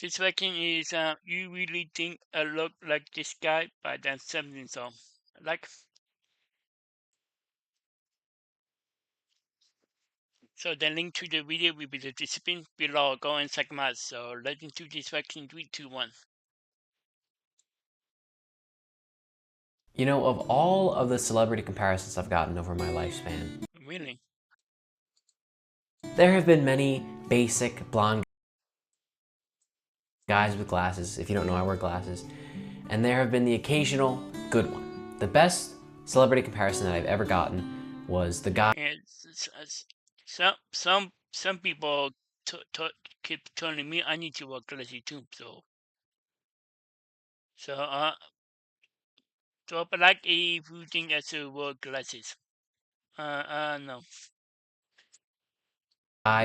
This question is, you really think I look like this guy? But that's something so. Like, so the link to the video will be the description below. Go and check them out. So let's into this question. 3, 2, 1. You know, of all of the celebrity comparisons I've gotten over my lifespan, Really? there have been many basic blonde guys with glasses. If you don't know, I wear glasses. And there have been the occasional good one. The best celebrity comparison that I've ever gotten was the guy And some people keep telling me I need to wear glasses too. So but like if you think I should wear glasses. No.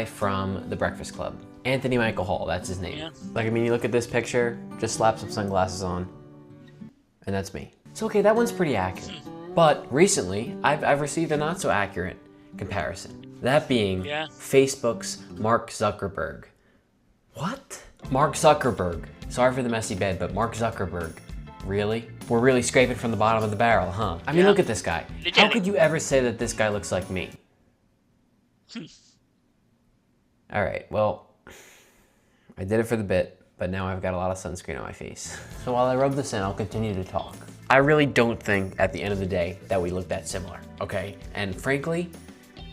from The Breakfast Club. Anthony Michael Hall, that's his name. Yeah. Like, I mean, you look at this picture, just slap some sunglasses on, and that's me. So, okay, that one's pretty accurate. But recently, I've received a not so accurate comparison. That being Facebook's Mark Zuckerberg. What? Mark Zuckerberg. Sorry for the messy bed, but Mark Zuckerberg. Really? We're really scraping from the bottom of the barrel, huh? I mean, look at this guy. How could you ever say that this guy looks like me? All right, well, I did it for the bit, but now I've got a lot of sunscreen on my face. So while I rub this in, I'll continue to talk. I really don't think at the end of the day that we look that similar, okay? And frankly,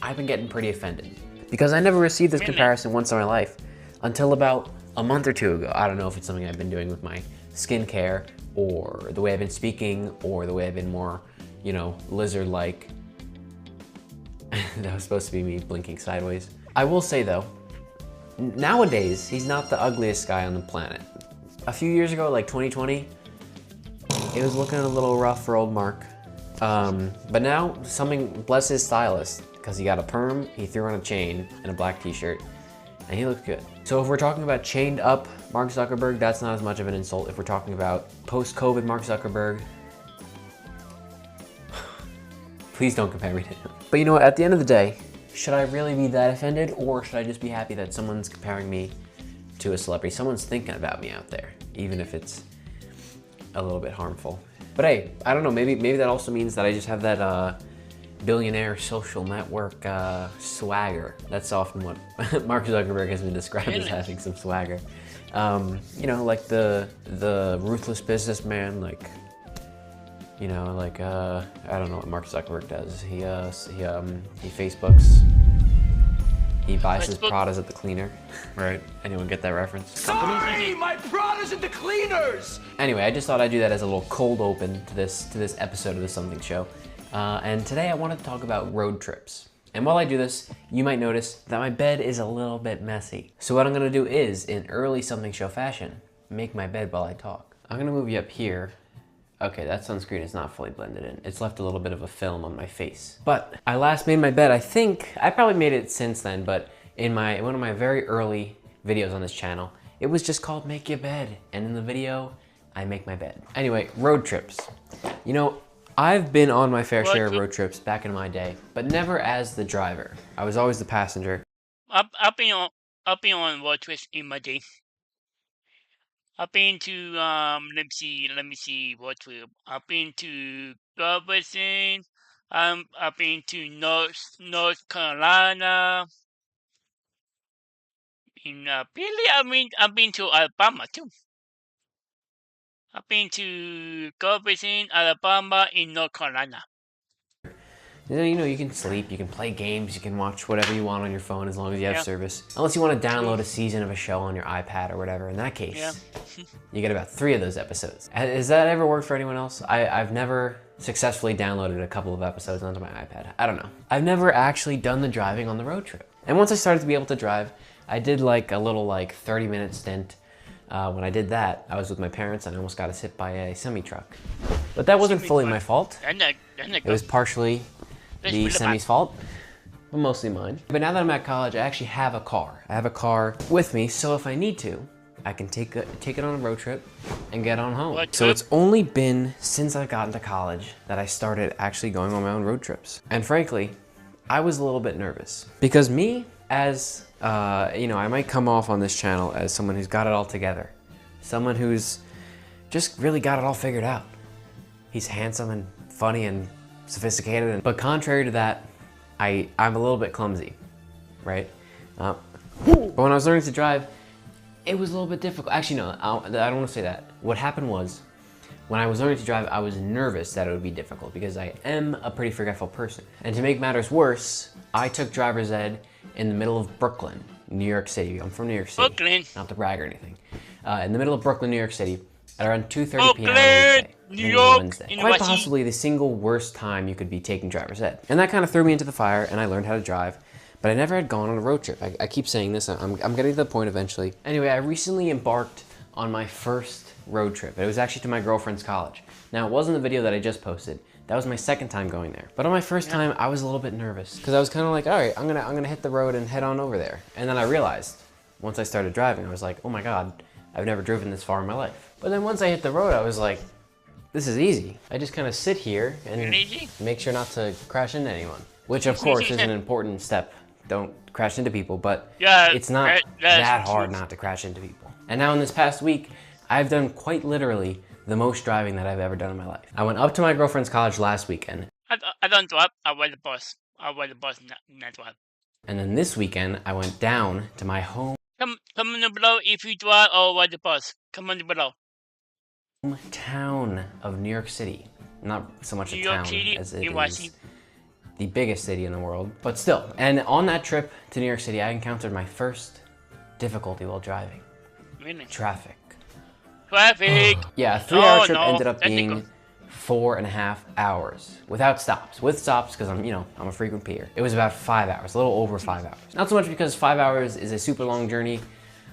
I've been getting pretty offended because I never received this comparison once in my life until about a month or two ago. I don't know if it's something I've been doing with my skincare or the way I've been speaking or the way I've been more, you know, lizard-like. That was supposed to be me blinking sideways. I will say though, nowadays, he's not the ugliest guy on the planet. A few years ago, like 2020, it was looking a little rough for old Mark. But now, bless his stylist, because he got a perm, he threw on a chain and a black t-shirt, and he looked good. So if we're talking about chained up Mark Zuckerberg, that's not as much of an insult. If we're talking about post-COVID Mark Zuckerberg, please don't compare me to him. But you know what, at the end of the day, should I really be that offended, or should I just be happy that someone's comparing me to a celebrity? Someone's thinking about me out there, even if it's a little bit harmful. But hey, I don't know, maybe that also means that I just have that billionaire social network swagger. That's often what Mark Zuckerberg has been described as, having some swagger. You know, like the ruthless businessman, like, you know, like, I don't know what Mark Zuckerberg does. He Facebooks. He buys his Pradas at the cleaner. Right? Anyone get that reference? Sorry, my Prada's at the cleaners! Anyway, I just thought I'd do that as a little cold open to this episode of The Something Show. And today I wanted to talk about road trips. And while I do this, you might notice that my bed is a little bit messy. So what I'm gonna do is, in early Something Show fashion, make my bed while I talk. I'm gonna move you up here. Okay, that sunscreen is not fully blended in. It's left a little bit of a film on my face. But I last made my bed, I think, I probably made it since then, but in one of my very early videos on this channel, it was just called Make Your Bed. And in the video, I make my bed. Anyway, road trips. You know, I've been on my fair share of road trips back in my day, but never as the driver. I was always the passenger. I've been on road trips in my day. I've been to let me see what trip. I've been to Galveston. I've been to North Carolina. In Billy, I've been to Alabama too. I've been to Galveston, Alabama, in North Carolina. You know, you can sleep, you can play games, you can watch whatever you want on your phone as long as you have service. Unless you want to download a season of a show on your iPad or whatever. In that case, you get about 3 of those episodes. Has that ever worked for anyone else? I've never successfully downloaded a couple of episodes onto my iPad. I don't know. I've never actually done the driving on the road trip. And once I started to be able to drive, I did like a little 30-minute stint. When I did that, I was with my parents and I almost got hit by a semi-truck. But that wasn't fully my fault. It was partially the semi's fault, but mostly mine. But now that I'm at college, I actually have a car. I have a car with me, so if I need to, I can take it on a road trip and get on home. So it's only been since I got into college that I started actually going on my own road trips. And frankly, I was a little bit nervous because me, as you know, I might come off on this channel as someone who's got it all together. Someone who's just really got it all figured out. He's handsome and funny and sophisticated, but contrary to that, I'm a little bit clumsy, right? But when I was learning to drive, it was a little bit difficult. Actually, no, I don't want to say that. What happened was, when I was learning to drive, I was nervous that it would be difficult because I am a pretty forgetful person. And to make matters worse, I took driver's ed in the middle of Brooklyn, New York City. I'm from New York City. Brooklyn. Not to brag or anything. In the middle of Brooklyn, New York City, at around 2:30 p.m. on Brooklyn, Wednesday. New York, Wednesday. in Quite West possibly the single worst time you could be taking driver's ed. And that kind of threw me into the fire, and I learned how to drive. But I never had gone on a road trip. I keep saying this, I'm getting to the point eventually. Anyway, I recently embarked on my first road trip. It was actually to my girlfriend's college. Now, it wasn't the video that I just posted. That was my second time going there. But on my first time, I was a little bit nervous because I was kind of like, all right, I'm gonna hit the road and head on over there. And then I realized, once I started driving, I was like, oh my God, I've never driven this far in my life. But then once I hit the road, I was like, this is easy. I just kind of sit here and make sure not to crash into anyone. Which of course is an important step. Don't crash into people, but it's not that hard not to crash into people. And now in this past week, I've done quite literally the most driving that I've ever done in my life. I went up to my girlfriend's college last weekend. I don't drive. I ride the bus. I ride the bus, not drive. And then this weekend, I went down to my Comment below if you drive or ride the bus. Comment below. hometown of New York City. Not so much a New York town City, as it NYC. is the biggest city in the world, but still. And on that trip to New York City, I encountered my first difficulty while driving. Really? Traffic. Traffic. Yeah, a 3-hour trip no, ended up that's being not good. 4.5 hours without stops. With stops, because I'm a frequent peer. It was about 5 hours, a little over 5 hours. Not so much because 5 hours is a super long journey,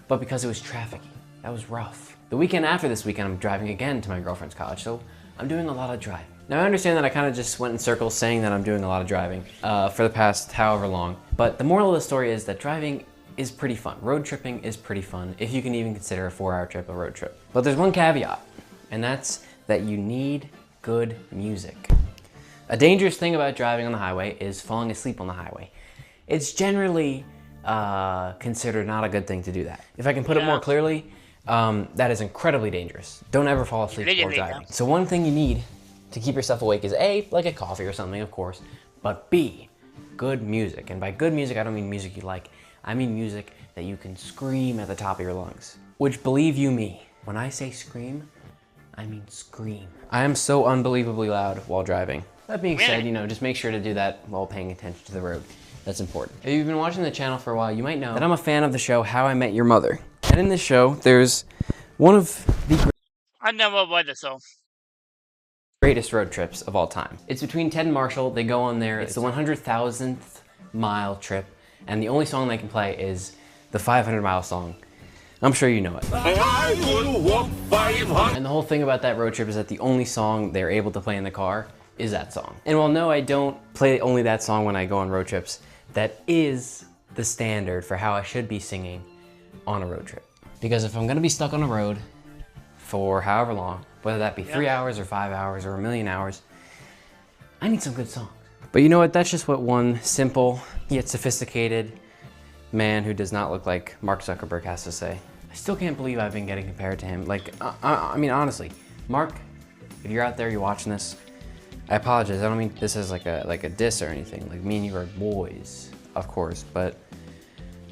but because it was trafficy. That was rough. The weekend after this weekend, I'm driving again to my girlfriend's college, so I'm doing a lot of driving. Now I understand that I kind of just went in circles saying that I'm doing a lot of driving for the past however long, but the moral of the story is that driving is pretty fun. Road tripping is pretty fun, if you can even consider a 4-hour trip a road trip. But there's one caveat, and that's that you need good music. A dangerous thing about driving on the highway is falling asleep on the highway. It's generally considered not a good thing to do that. If I can put it more clearly, that is incredibly dangerous. Don't ever fall asleep while driving. So one thing you need to keep yourself awake is A, like a coffee or something, of course, but B, good music. And by good music, I don't mean music you like. I mean music that you can scream at the top of your lungs. Which, believe you me, when I say scream, I mean scream. I am so unbelievably loud while driving. That being said, just make sure to do that while paying attention to the road. That's important. If you've been watching the channel for a while, you might know that I'm a fan of the show How I Met Your Mother. And in this show, there's one of the I never ride the song. greatest road trips of all time. It's between Ted and Marshall. They go on there. It's the 100,000th mile trip, and the only song they can play is the 500-mile song. I'm sure you know it. I will walk 500. And the whole thing about that road trip is that the only song they're able to play in the car is that song. And while no, I don't play only that song when I go on road trips, that is the standard for how I should be singing on a road trip. Because if I'm gonna be stuck on a road for however long, whether that be 3 hours or 5 hours or a million hours, I need some good songs. But you know what, that's just what one simple yet sophisticated man who does not look like Mark Zuckerberg has to say. I still can't believe I've been getting compared to him. Like, I mean, honestly, Mark, if you're out there, you're watching this, I apologize. I don't mean this as like a diss or anything. Like, me and you are boys, of course, but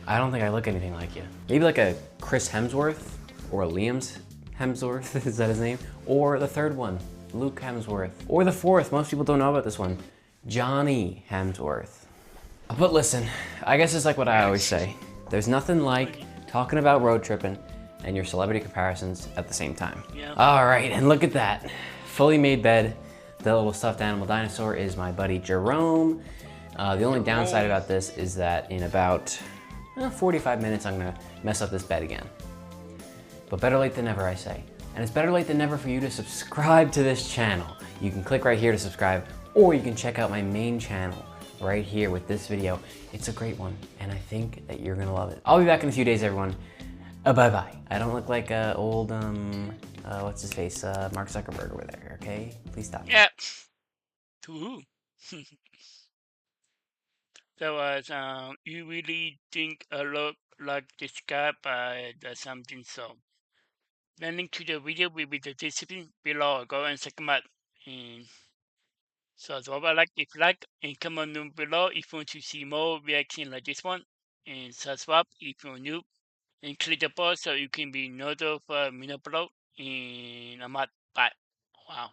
I don't think I look anything like you. Maybe like a Chris Hemsworth or a Liam's Hemsworth, is that his name? Or the third one, Luke Hemsworth. Or the fourth, most people don't know about this one, Johnny Hemsworth. But listen, I guess it's like what I always say. There's nothing like talking about road tripping and your celebrity comparisons at the same time. Yeah. All right, and look at that. Fully made bed. The little stuffed animal dinosaur is my buddy Jerome. The only downside about this is that in about 45 minutes, I'm gonna mess up this bed again. But better late than never, I say. And it's better late than never for you to subscribe to this channel. You can click right here to subscribe, or you can check out my main channel right here with this video. It's a great one, and I think that you're gonna love it. I'll be back in a few days, everyone. Bye-bye. I don't look like old, what's his face, Mark Zuckerberg over there, okay? Please stop. Yeah. To who? That was you really think a lot like this guy, but something so. The link to the video will be the description below. Go and check them out. And so that's what I like. If you like, and comment down below if you want to see more reaction like this one. And subscribe if you're new. And click the bell so you can be notified when I upload. And I'm out. Bye. Wow.